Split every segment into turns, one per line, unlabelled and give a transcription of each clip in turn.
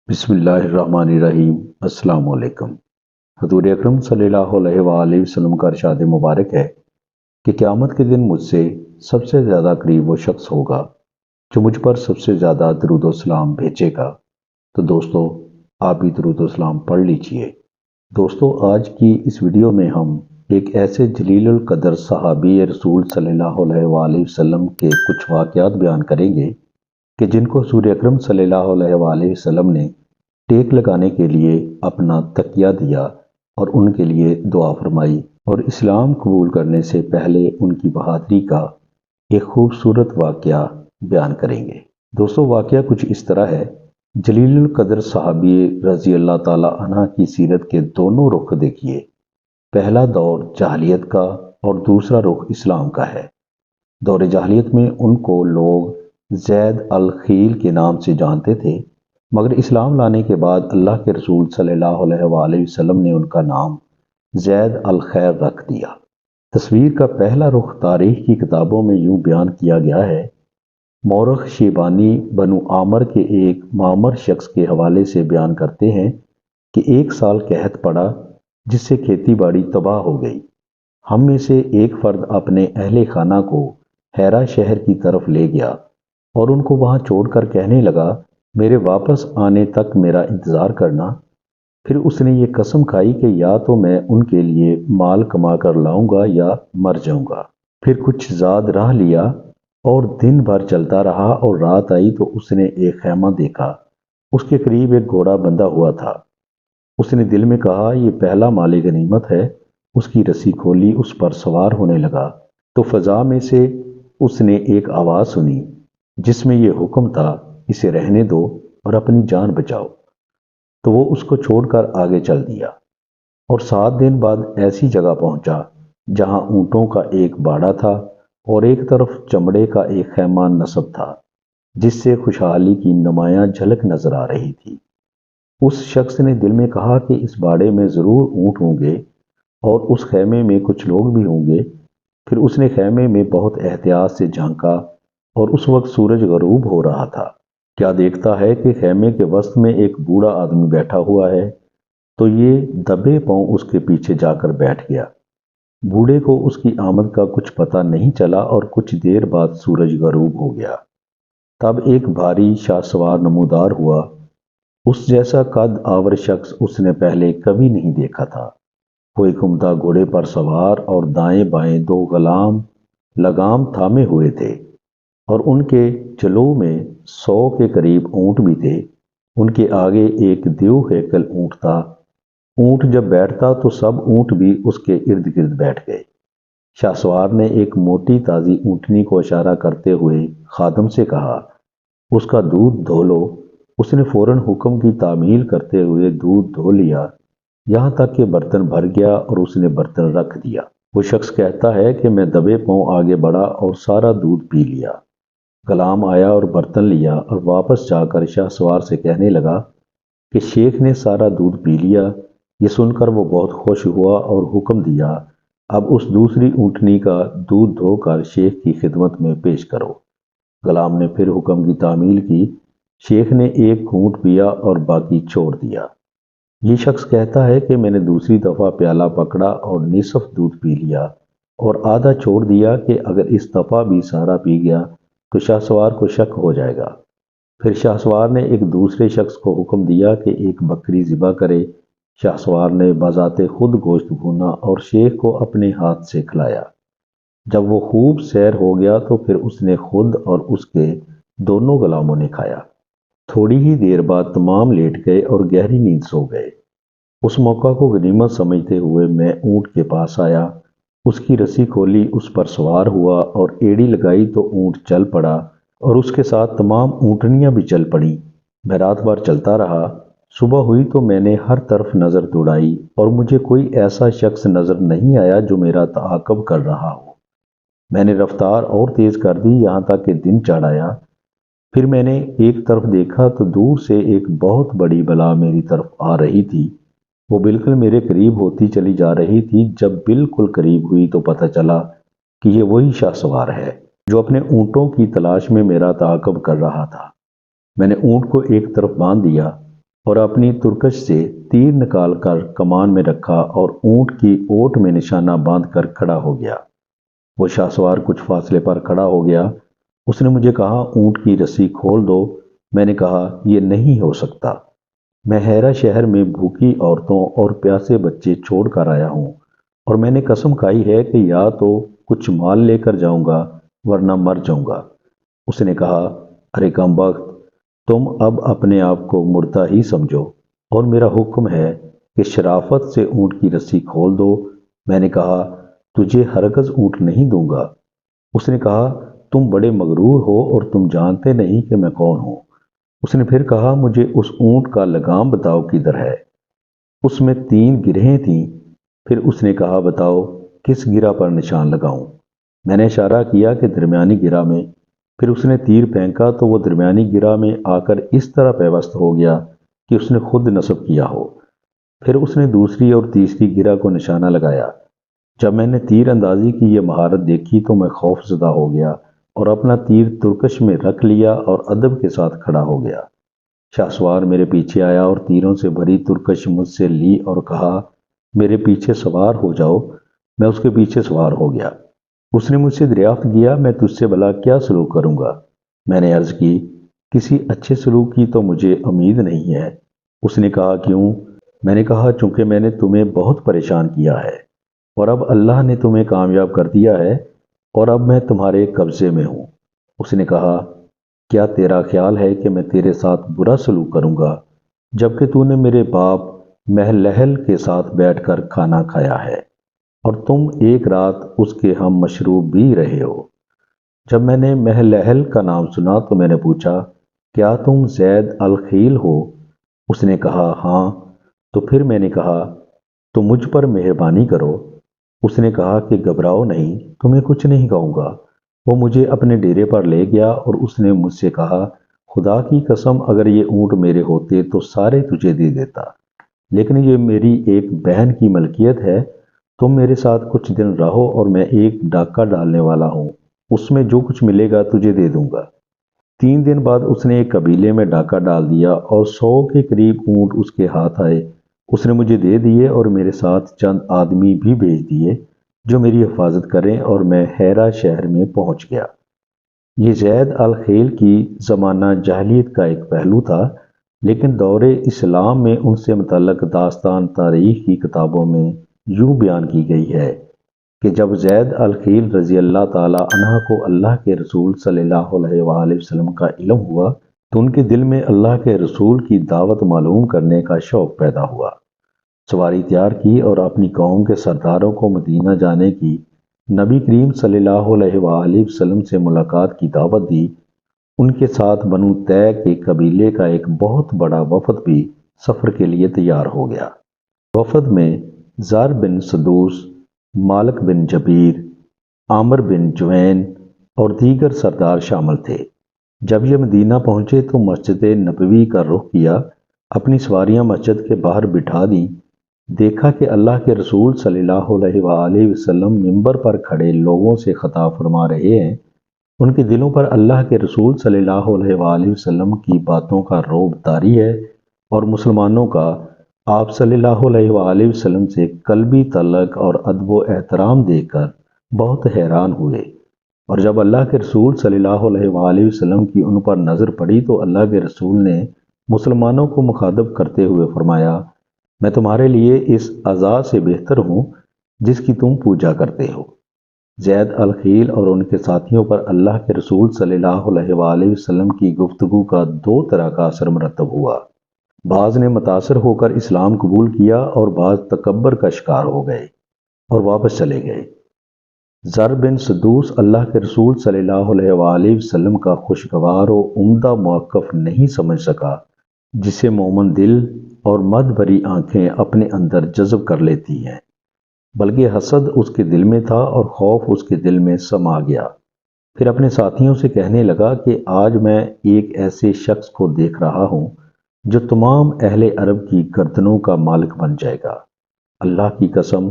بسم اللہ الرحمن الرحیم۔ السلام علیکم۔ حضور اکرم صلی اللہ علیہ وآلہ وسلم کا ارشاد مبارک ہے کہ قیامت کے دن مجھ سے سب سے زیادہ قریب وہ شخص ہوگا جو مجھ پر سب سے زیادہ درود و سلام بھیجے گا۔ تو دوستو، آپ بھی درود و سلام پڑھ لیجئے۔ دوستو، آج کی اس ویڈیو میں ہم ایک ایسے جلیل القدر صحابی رسول صلی اللہ علیہ وآلہ وسلم کے کچھ واقعات بیان کریں گے کہ جن کو حضور اکرم صلی اللہ علیہ وآلہ وسلم نے ٹیک لگانے کے لیے اپنا تکیہ دیا اور ان کے لیے دعا فرمائی، اور اسلام قبول کرنے سے پہلے ان کی بہادری کا ایک خوبصورت واقعہ بیان کریں گے۔ دوستو، واقعہ کچھ اس طرح ہے۔ جلیل القدر صحابی رضی اللہ تعالی عنہ کی سیرت کے دونوں رخ دیکھیے۔ پہلا دور جاہلیت کا اور دوسرا رخ اسلام کا ہے۔ دور جاہلیت میں ان کو لوگ زید الخیل کے نام سے جانتے تھے، مگر اسلام لانے کے بعد اللہ کے رسول صلی اللہ علیہ وآلہ وسلم نے ان کا نام زید الخیر رکھ دیا۔ تصویر کا پہلا رخ تاریخ کی کتابوں میں یوں بیان کیا گیا ہے۔ مورخ شیبانی بنو عامر کے ایک معمر شخص کے حوالے سے بیان کرتے ہیں کہ ایک سال قحط پڑا جس سے کھیتی باڑی تباہ ہو گئی۔ ہم میں سے ایک فرد اپنے اہل خانہ کو حیرہ شہر کی طرف لے گیا اور ان کو وہاں چھوڑ کر کہنے لگا، میرے واپس آنے تک میرا انتظار کرنا۔ پھر اس نے یہ قسم کھائی کہ یا تو میں ان کے لیے مال کما کر لاؤں گا یا مر جاؤں گا۔ پھر کچھ زاد راہ لیا اور دن بھر چلتا رہا، اور رات آئی تو اس نے ایک خیمہ دیکھا۔ اس کے قریب ایک گھوڑا بندھا ہوا تھا۔ اس نے دل میں کہا، یہ پہلا مال غنیمت ہے۔ اس کی رسی کھولی، اس پر سوار ہونے لگا تو فضا میں سے اس نے ایک آواز سنی جس میں یہ حکم تھا، اسے رہنے دو اور اپنی جان بچاؤ۔ تو وہ اس کو چھوڑ کر آگے چل دیا، اور 7 دن بعد ایسی جگہ پہنچا جہاں اونٹوں کا ایک باڑا تھا اور ایک طرف چمڑے کا ایک خیمہ نصب تھا جس سے خوشحالی کی نمایاں جھلک نظر آ رہی تھی۔ اس شخص نے دل میں کہا کہ اس باڑے میں ضرور اونٹ ہوں گے اور اس خیمے میں کچھ لوگ بھی ہوں گے۔ پھر اس نے خیمے میں بہت احتیاط سے جھانکا، اور اس وقت سورج غروب ہو رہا تھا۔ کیا دیکھتا ہے کہ خیمے کے وسط میں ایک بوڑھا آدمی بیٹھا ہوا ہے، تو یہ دبے پاؤں اس کے پیچھے جا کر بیٹھ گیا۔ بوڑھے کو اس کی آمد کا کچھ پتہ نہیں چلا، اور کچھ دیر بعد سورج غروب ہو گیا۔ تب ایک بھاری شاہ سوار نمودار ہوا۔ اس جیسا قد آور شخص اس نے پہلے کبھی نہیں دیکھا تھا۔ وہ ایک عمدہ گھوڑے پر سوار اور دائیں بائیں 2 غلام لگام تھامے ہوئے تھے، اور ان کے چلو میں 100 کے قریب اونٹ بھی تھے۔ ان کے آگے ایک دیو ہیکل اونٹ تھا۔ اونٹ جب بیٹھتا تو سب اونٹ بھی اس کے ارد گرد بیٹھ گئے۔ شاہ سوار نے ایک موٹی تازی اونٹنی کو اشارہ کرتے ہوئے خادم سے کہا، اس کا دودھ دھو لو۔ اس نے فوراً حکم کی تعمیل کرتے ہوئے دودھ دھو لیا، یہاں تک کہ برتن بھر گیا، اور اس نے برتن رکھ دیا۔ وہ شخص کہتا ہے کہ میں دبے پاؤں آگے بڑھا اور سارا دودھ پی لیا۔ غلام آیا اور برتن لیا، اور واپس جا کر شاہ سوار سے کہنے لگا کہ شیخ نے سارا دودھ پی لیا۔ یہ سن کر وہ بہت خوش ہوا اور حکم دیا، اب اس دوسری اونٹنی کا دودھ دھو کر شیخ کی خدمت میں پیش کرو۔ غلام نے پھر حکم کی تعمیل کی۔ شیخ نے ایک گھونٹ پیا اور باقی چھوڑ دیا۔ یہ شخص کہتا ہے کہ میں نے دوسری دفعہ پیالہ پکڑا اور نصف دودھ پی لیا اور آدھا چھوڑ دیا کہ اگر اس دفعہ بھی سارا پی گیا تو شاہ سوار کو شک ہو جائے گا۔ پھر شاہ سوار نے ایک دوسرے شخص کو حکم دیا کہ ایک بکری ذبح کرے۔ شاہ سوار نے بذات خود گوشت بھونا اور شیخ کو اپنے ہاتھ سے کھلایا۔ جب وہ خوب سیر ہو گیا تو پھر اس نے خود اور اس کے دونوں غلاموں نے کھایا۔ تھوڑی ہی دیر بعد تمام لیٹ گئے اور گہری نیند سو گئے۔ اس موقع کو غنیمت سمجھتے ہوئے میں اونٹ کے پاس آیا، اس کی رسی کھولی، اس پر سوار ہوا اور ایڑی لگائی تو اونٹ چل پڑا، اور اس کے ساتھ تمام اونٹنیاں بھی چل پڑیں۔ میں رات بھر چلتا رہا۔ صبح ہوئی تو میں نے ہر طرف نظر دوڑائی، اور مجھے کوئی ایسا شخص نظر نہیں آیا جو میرا تعاقب کر رہا ہو۔ میں نے رفتار اور تیز کر دی، یہاں تک کہ دن چڑھ آیا۔ پھر میں نے ایک طرف دیکھا تو دور سے ایک بہت بڑی بلا میری طرف آ رہی تھی۔ وہ بالکل میرے قریب ہوتی چلی جا رہی تھی۔ جب بالکل قریب ہوئی تو پتہ چلا کہ یہ وہی شاہ سوار ہے جو اپنے اونٹوں کی تلاش میں میرا تعاقب کر رہا تھا۔ میں نے اونٹ کو ایک طرف باندھ دیا اور اپنی ترکش سے تیر نکال کر کمان میں رکھا اور اونٹ کی اوٹ میں نشانہ باندھ کر کھڑا ہو گیا۔ وہ شاہسوار کچھ فاصلے پر کھڑا ہو گیا۔ اس نے مجھے کہا، اونٹ کی رسی کھول دو۔ میں نے کہا، یہ نہیں ہو سکتا۔ میں ہیرا شہر میں بھوکی عورتوں اور پیاسے بچے چھوڑ کر آیا ہوں، اور میں نے قسم کھائی ہے کہ یا تو کچھ مال لے کر جاؤں گا ورنہ مر جاؤں گا۔ اس نے کہا، ارے کم بخت، تم اب اپنے آپ کو مردہ ہی سمجھو، اور میرا حکم ہے کہ شرافت سے اونٹ کی رسی کھول دو۔ میں نے کہا، تجھے ہرگز اونٹ نہیں دوں گا۔ اس نے کہا، تم بڑے مغرور ہو اور تم جانتے نہیں کہ میں کون ہوں۔ اس نے پھر کہا، مجھے اس اونٹ کا لگام بتاؤ کدھر ہے۔ اس میں 3 گرہیں تھیں۔ پھر اس نے کہا، بتاؤ کس گرہ پر نشان لگاؤں۔ میں نے اشارہ کیا کہ درمیانی گرہ میں۔ پھر اس نے تیر پھینکا تو وہ درمیانی گرہ میں آ کر اس طرح پیوست ہو گیا کہ اس نے خود نصب کیا ہو۔ پھر اس نے دوسری اور تیسری گرہ کو نشانہ لگایا۔ جب میں نے تیر اندازی کی یہ مہارت دیکھی تو میں خوف زدہ ہو گیا اور اپنا تیر ترکش میں رکھ لیا اور ادب کے ساتھ کھڑا ہو گیا۔ شاہسوار میرے پیچھے آیا اور تیروں سے بھری ترکش مجھ سے لی اور کہا، میرے پیچھے سوار ہو جاؤ۔ میں اس کے پیچھے سوار ہو گیا۔ اس نے مجھ سے دریافت کیا، میں تجھ سے بھلا کیا سلوک کروں گا؟ میں نے عرض کی، کسی اچھے سلوک کی تو مجھے امید نہیں ہے۔ اس نے کہا، کیوں؟ میں نے کہا، چونکہ میں نے تمہیں بہت پریشان کیا ہے، اور اب اللہ نے تمہیں کامیاب کر دیا ہے، اور اب میں تمہارے قبضے میں ہوں۔ اس نے کہا، کیا تیرا خیال ہے کہ میں تیرے ساتھ برا سلوک کروں گا جبکہ تو نے میرے باپ محلہل کے ساتھ بیٹھ کر کھانا کھایا ہے اور تم ایک رات اس کے ہم مشروب بھی رہے ہو؟ جب میں نے محلہل کا نام سنا تو میں نے پوچھا، کیا تم زید الخیل ہو؟ اس نے کہا، ہاں۔ تو پھر میں نے کہا، تو مجھ پر مہربانی کرو۔ اس نے کہا کہ گھبراؤ نہیں، تمہیں کچھ نہیں کہوں گا۔ وہ مجھے اپنے ڈیرے پر لے گیا اور اس نے مجھ سے کہا، خدا کی قسم اگر یہ اونٹ میرے ہوتے تو سارے تجھے دے دیتا، لیکن یہ میری ایک بہن کی ملکیت ہے۔ تم میرے ساتھ کچھ دن رہو اور میں ایک ڈاکہ ڈالنے والا ہوں، اس میں جو کچھ ملے گا تجھے دے دوں گا۔ 3 دن بعد اس نے ایک قبیلے میں ڈاکہ ڈال دیا اور 100 کے قریب اونٹ اس کے ہاتھ آئے۔ اس نے مجھے دے دیے اور میرے ساتھ چند آدمی بھی بھیج دیے جو میری حفاظت کریں، اور میں ہیرا شہر میں پہنچ گیا۔ یہ زید الخیل کی زمانہ جاہلیت کا ایک پہلو تھا، لیکن دور اسلام میں ان سے متعلق داستان تاریخ کی کتابوں میں یوں بیان کی گئی ہے کہ جب زید الخیل رضی اللہ تعالی عنہ کو اللہ کے رسول صلی اللہ علیہ وآلہ وسلم کا علم ہوا تو ان کے دل میں اللہ کے رسول کی دعوت معلوم کرنے کا شوق پیدا ہوا۔ سواری تیار کی اور اپنی قوم کے سرداروں کو مدینہ جانے کی نبی کریم صلی اللہ علیہ وآلہ وسلم سے ملاقات کی دعوت دی۔ ان کے ساتھ بنو طے کے قبیلے کا ایک بہت بڑا وفد بھی سفر کے لیے تیار ہو گیا۔ وفد میں زر بن سدوس، مالک بن جبیر، عامر بن جوین اور دیگر سردار شامل تھے۔ جب یہ مدینہ پہنچے تو مسجد نبوی کا رخ کیا، اپنی سواریاں مسجد کے باہر بٹھا دیں۔ دیکھا کہ اللہ کے رسول صلی اللہ علیہ وآلہ وسلم ممبر پر کھڑے لوگوں سے خطاب فرما رہے ہیں۔ ان کے دلوں پر اللہ کے رسول صلی اللہ علیہ وآلہ وسلم کی باتوں کا رعب طاری ہے، اور مسلمانوں کا آپ صلی اللہ علیہ وآلہ وسلم سے قلبی تعلق اور ادب و احترام دیکھ کر بہت حیران ہوئے۔ اور جب اللہ کے رسول صلی اللہ علیہ وآلہ وسلم کی ان پر نظر پڑی تو اللہ کے رسول نے مسلمانوں کو مخاطب کرتے ہوئے فرمایا، میں تمہارے لیے اس عزا سے بہتر ہوں جس کی تم پوجا کرتے ہو۔ زید الخیل اور ان کے ساتھیوں پر اللہ کے رسول صلی اللہ علیہ وآلہ وسلم کی گفتگو کا 2 طرح کا اثر مرتب ہوا۔ بعض نے متاثر ہو کر اسلام قبول کیا اور بعض تکبر کا شکار ہو گئے اور واپس چلے گئے۔ زر بن سدوس اللہ کے رسول صلی اللہ علیہ وآلہ وسلم کا خوشگوار و عمدہ موقف نہیں سمجھ سکا، جسے مومن دل اور مد بھری آنکھیں اپنے اندر جذب کر لیتی ہیں، بلکہ حسد اس کے دل میں تھا اور خوف اس کے دل میں سما گیا۔ پھر اپنے ساتھیوں سے کہنے لگا کہ آج میں ایک ایسے شخص کو دیکھ رہا ہوں جو تمام اہل عرب کی گردنوں کا مالک بن جائے گا۔ اللہ کی قسم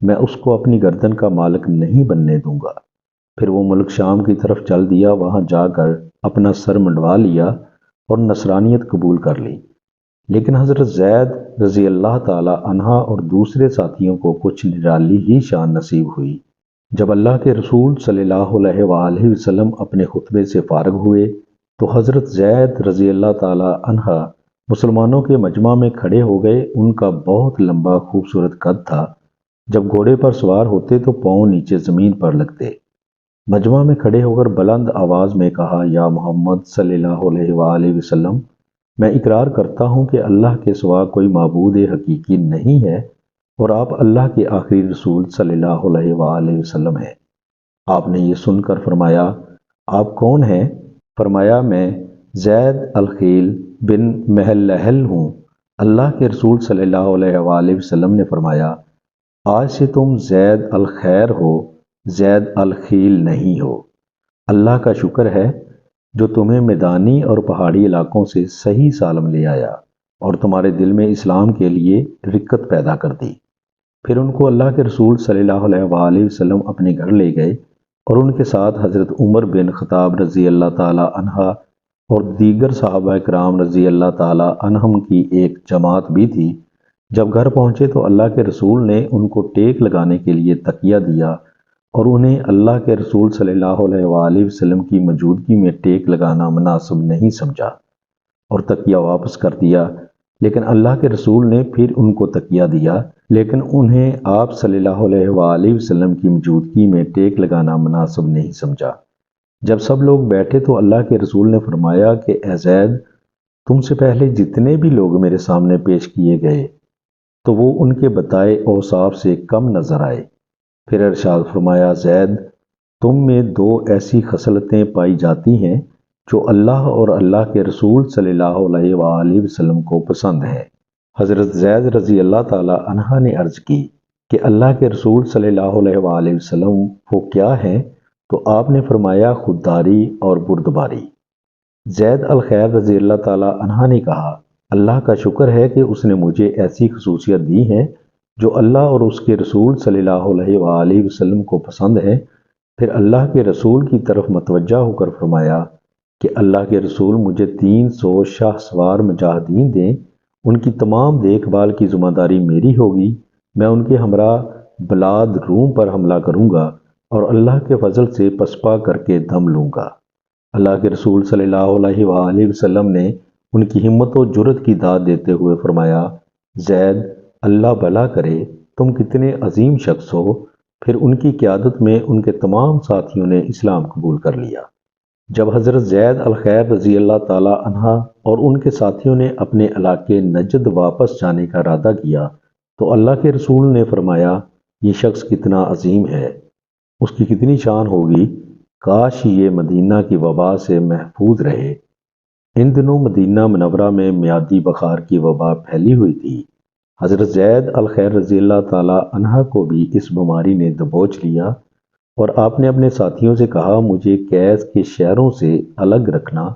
میں اس کو اپنی گردن کا مالک نہیں بننے دوں گا۔ پھر وہ ملک شام کی طرف چل دیا، وہاں جا کر اپنا سر منڈوا لیا اور نصرانیت قبول کر لی۔ لیکن حضرت زید رضی اللہ تعالی عنہ اور دوسرے ساتھیوں کو کچھ نرالی ہی شان نصیب ہوئی۔ جب اللہ کے رسول صلی اللہ علیہ وآلہ وسلم اپنے خطبے سے فارغ ہوئے تو حضرت زید رضی اللہ تعالی عنہ مسلمانوں کے مجمع میں کھڑے ہو گئے۔ ان کا بہت لمبا خوبصورت قد تھا۔ جب گھوڑے پر سوار ہوتے تو پاؤں نیچے زمین پر لگتے۔ مجمع میں کھڑے ہو کر بلند آواز میں کہا، یا محمد صلی اللہ علیہ وآلہ وسلم، میں اقرار کرتا ہوں کہ اللہ کے سوا کوئی معبود حقیقی نہیں ہے اور آپ اللہ کے آخری رسول صلی اللہ علیہ وآلہ وسلم ہیں۔ آپ نے یہ سن کر فرمایا، آپ کون ہیں؟ فرمایا، میں زید الخیل بن محلہل ہوں۔ اللہ کے رسول صلی اللہ علیہ وآلہ وسلم نے فرمایا، آج سے تم زید الخیر ہو، زید الخیل نہیں ہو۔ اللہ کا شکر ہے جو تمہیں میدانی اور پہاڑی علاقوں سے صحیح سالم لے آیا اور تمہارے دل میں اسلام کے لیے رقت پیدا کر دی۔ پھر ان کو اللہ کے رسول صلی اللہ علیہ وآلہ وسلم اپنے گھر لے گئے اور ان کے ساتھ حضرت عمر بن خطاب رضی اللہ تعالی عنہ اور دیگر صحابہ کرام رضی اللہ تعالی عنہم کی ایک جماعت بھی تھی۔ جب گھر پہنچے تو اللہ کے رسول نے ان کو ٹیک لگانے کے لیے تکیہ دیا اور انہیں اللہ کے رسول صلی اللہ علیہ وآلہ وسلم کی موجودگی میں ٹیک لگانا مناسب نہیں سمجھا اور تکیہ واپس کر دیا، لیکن اللہ کے رسول نے پھر ان کو تکیہ دیا، لیکن انہیں آپ صلی اللہ علیہ وآلہ وسلم کی موجودگی میں ٹیک لگانا مناسب نہیں سمجھا۔ جب سب لوگ بیٹھے تو اللہ کے رسول نے فرمایا کہ اے زید، تم سے پہلے جتنے بھی لوگ میرے سامنے پیش کیے گئے تو وہ ان کے بتائے اوصاف سے کم نظر آئے۔ پھر ارشاد فرمایا، زید، تم میں دو ایسی خصلتیں پائی جاتی ہیں جو اللہ اور اللہ کے رسول صلی اللہ علیہ وآلہ وسلم کو پسند ہیں۔ حضرت زید رضی اللہ تعالی عنہ نے عرض کی کہ اللہ کے رسول صلی اللہ علیہ وآلہ وسلم وہ کیا ہیں؟ تو آپ نے فرمایا، خودداری اور بردباری۔ زید الخیر رضی اللہ تعالی عنہ نے کہا، اللہ کا شکر ہے کہ اس نے مجھے ایسی خصوصیت دی ہے جو اللہ اور اس کے رسول صلی اللہ علیہ وآلہ وسلم کو پسند ہے۔ پھر اللہ کے رسول کی طرف متوجہ ہو کر فرمایا کہ اللہ کے رسول مجھے 300 شاہ سوار مجاہدین دیں، ان کی تمام دیکھ بھال کی ذمہ داری میری ہوگی، میں ان کے ہمراہ بلاد روم پر حملہ کروں گا اور اللہ کے فضل سے پسپا کر کے دم لوں گا۔ اللہ کے رسول صلی اللہ علیہ وآلہ وسلم نے ان کی ہمت و جرت کی داد دیتے ہوئے فرمایا، زید، اللہ بھلا کرے، تم کتنے عظیم شخص ہو۔ پھر ان کی قیادت میں ان کے تمام ساتھیوں نے اسلام قبول کر لیا۔ جب حضرت زید الخیر رضی اللہ تعالی عنہ اور ان کے ساتھیوں نے اپنے علاقے نجد واپس جانے کا ارادہ کیا تو اللہ کے رسول نے فرمایا، یہ شخص کتنا عظیم ہے، اس کی کتنی شان ہوگی، کاش یہ مدینہ کی وبا سے محفوظ رہے۔ ان دنوں مدینہ منورہ میں میادی بخار کی وبا پھیلی ہوئی تھی۔ حضرت زید الخیر رضی اللہ تعالی عنہ کو بھی اس بیماری نے دبوچ لیا اور آپ نے اپنے ساتھیوں سے کہا، مجھے کیس کے شہروں سے الگ رکھنا۔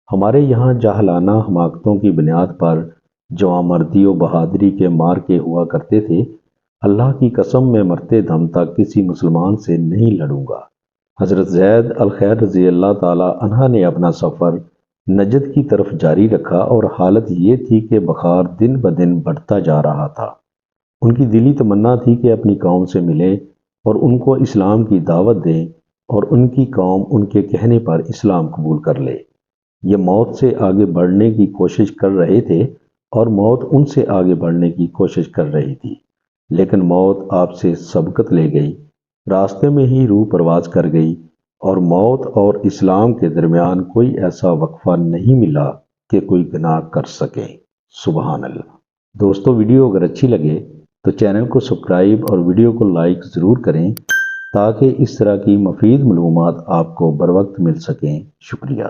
ہمارے یہاں جاہلانہ حماقتوں کی بنیاد پر جوانمردی و بہادری کے مارکے ہوا کرتے تھے۔ اللہ کی قسم میں مرتے دم تک کسی مسلمان سے نہیں لڑوں گا۔ حضرت زید الخیر رضی اللہ تعالی عنہ نے اپنا سفر نجد کی طرف جاری رکھا اور حالت یہ تھی کہ بخار دن بدن بڑھتا جا رہا تھا۔ ان کی دلی تمنا تھی کہ اپنی قوم سے ملیں اور ان کو اسلام کی دعوت دیں اور ان کی قوم ان کے کہنے پر اسلام قبول کر لے۔ یہ موت سے آگے بڑھنے کی کوشش کر رہے تھے اور موت ان سے آگے بڑھنے کی کوشش کر رہی تھی، لیکن موت آپ سے سبقت لے گئی، راستے میں ہی روح پرواز کر گئی اور موت اور اسلام کے درمیان کوئی ایسا وقفہ نہیں ملا کہ کوئی گناہ کر سکے۔ سبحان اللہ۔ دوستو، ویڈیو اگر اچھی لگے تو چینل کو سبسکرائب اور ویڈیو کو لائک ضرور کریں تاکہ اس طرح کی مفید معلومات آپ کو بر وقت مل سکیں۔ شکریہ۔